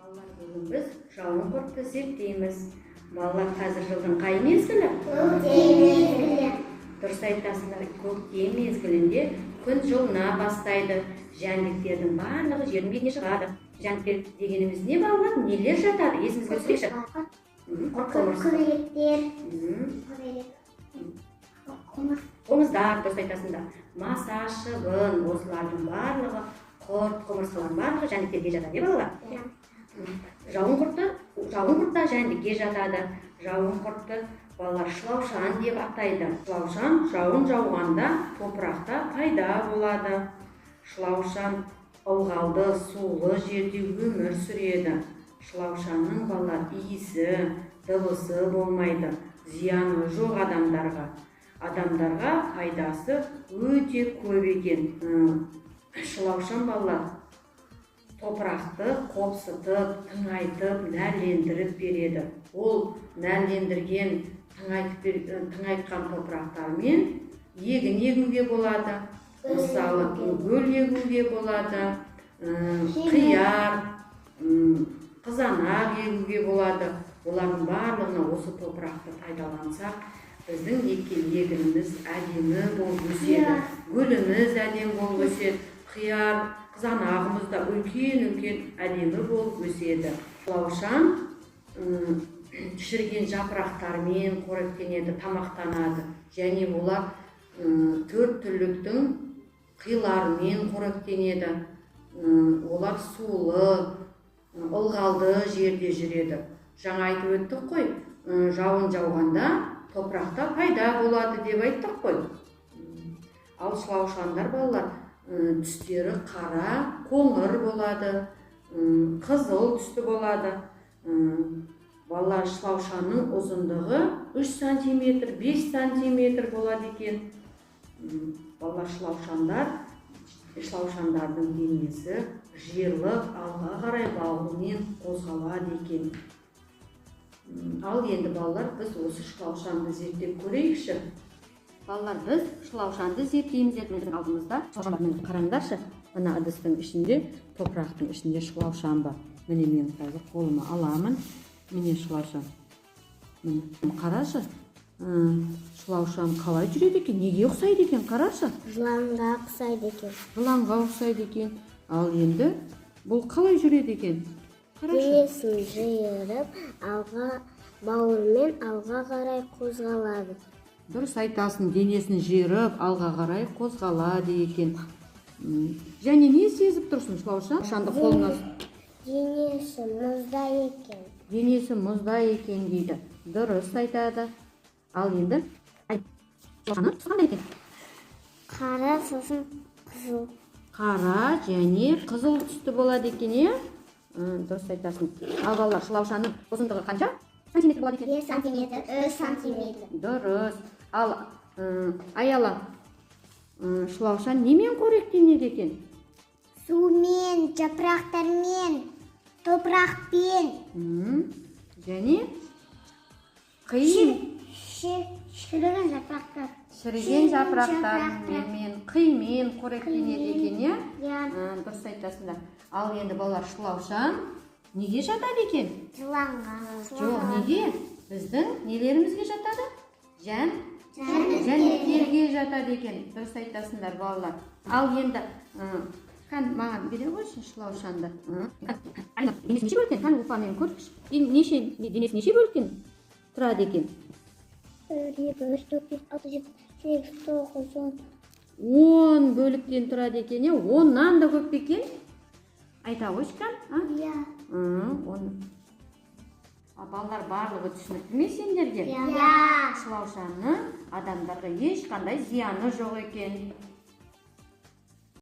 Балалар, бүгін біз жауын құртты зерттейміз. Балалар, қазір жылдың қай мезгілі? Көктем мезгілі. Дұрыс айтасыңдар, көктем мезгілінде күн жылына бастайды. Жәндіктердің барлығы жердің бетіне шығады. Жәндіктер дегеніміз не балалар? Нелер жатады? Есімізге түсірейікші. Күреліктер. Қоңыздар, дұрыс айтасыңдар. Маса, шыбын, осылардың барлығы, құрт, құмырсқалардың барлығы жәндіктерге жатады, балалар? Жауын құртта жәндікке жатады. Жауын құртты балалар шылаушан деп атайды. Шылаушан жауын жауғанда топырақта пайда болады. Шылаушан ылғалды, сулы жерде өмір сүреді. Шылаушанның балалар иісі, дыбысы болмайды. Зияны жоқ адамдарға. Адамдарға пайдасы өте көп екен. Шылаушан балалар топырақты қопсытып, тыңайтып, нәрлендіріп береді. Ол нәрлендірген, тыңайтқан топырақтармен егін егуге болады. Мысалы, гүл егуге болады, қияр, қызанақ егуге болады. Олардың барлығына осы топырақты пайдалансақ, біздің еккен егініміз әдемі болып өседі. Гүліміз әдемі болып өседі. Қияр, қызанағымыз да үлкен әдемі болып өседі. Шылаушан шіріген жапырақтармен қоректенеді, тамақтанады. Және олар төрт түліктің қиларымен қоректенеді. Олар сулы, ылғалды жерде жүреді. Жаңа айтып өттік қой, жауын жауғанда топырақта пайда болады деп айттық қой. Ал шылаушандар балалар түстері қара, қоңыр болады, қызыл түсті болады. Балалар, шылаушанның ұзындығы 3 сантиметр, 5 сантиметр болады екен. Балалар, шылаушандардың денесі жиырылып, алға қарай бауырымен қозғалады екен. Ал енді балалар, біз осы шылаушанды зерттеп көрейікші. Балалар, біз шылаушанды зерттейміз. Біздің алдымызда шылаушандармен қараңдаршы. Мына ыдыстың ішінде, топырақтың ішінде шылаушан бар. Міне мен қазір қолыма аламын. Міне шылаушан. Міне қарашы. Шылаушан қалай жүреді екен? Неге ұқсайды екен? Қарашы. Жыланға ұқсайды екен. Жыланға ұқсайды екен. Ал енді бұл қалай жүреді екен? Денесін жиырып, бауырмен алға қарай қозғалады. Дұрыс айтасың, денесін жиырып, алға қарай қозғалады екен. Және не сезіп тұрсың, шылаушан? Шылаушанды қолыңа. Денесі мұзда екен. Денесі мұзда екен дейді. Дұрыс айтады. Ал енді шылаушаны қандай екен? Қара, сосын қызыл. Қара және қызыл түсті болады екен, е? Дұрыс айтасың. Ал балалар, шылаушанның ұзындығы қанша сантиметр болады екен? 2 сантиметр, 3 сантиметр. Дұрыс. Ал Аяла, шылаушан немен қоректенеді екен? Сумен, жапырақтармен, топырақпен. Және Шіріген жапырақтар. Шіріген жапырақтармен, қимен қоректенеді екен, е? Дұрыс айтасыңдар. Ал енді балалар, шылаушан неге жатады екен? Жыланға. Жоқ, неге? Біздің нелерімізге жатады? Жәндіктерге жатады екен. Дұрыс айтасыңдар балалар. Ал енді маған бере қойшы шылаушанды. Денесі неше бөліктен? Қан ұлпамен көрсінші. Денесі неше бөліктен тұрады екен? 1, 2, 3, 4, 5, 6, 7, 8, 9, 10. 10 бөліктен тұрады екен, е? 10-нан да көп екен? Айта қойшы қан? Иә. Балалар, барлығы түсінікті ме сендерге? Иә. Шылаушанның адамдарға ешқандай зияны жоқ екен.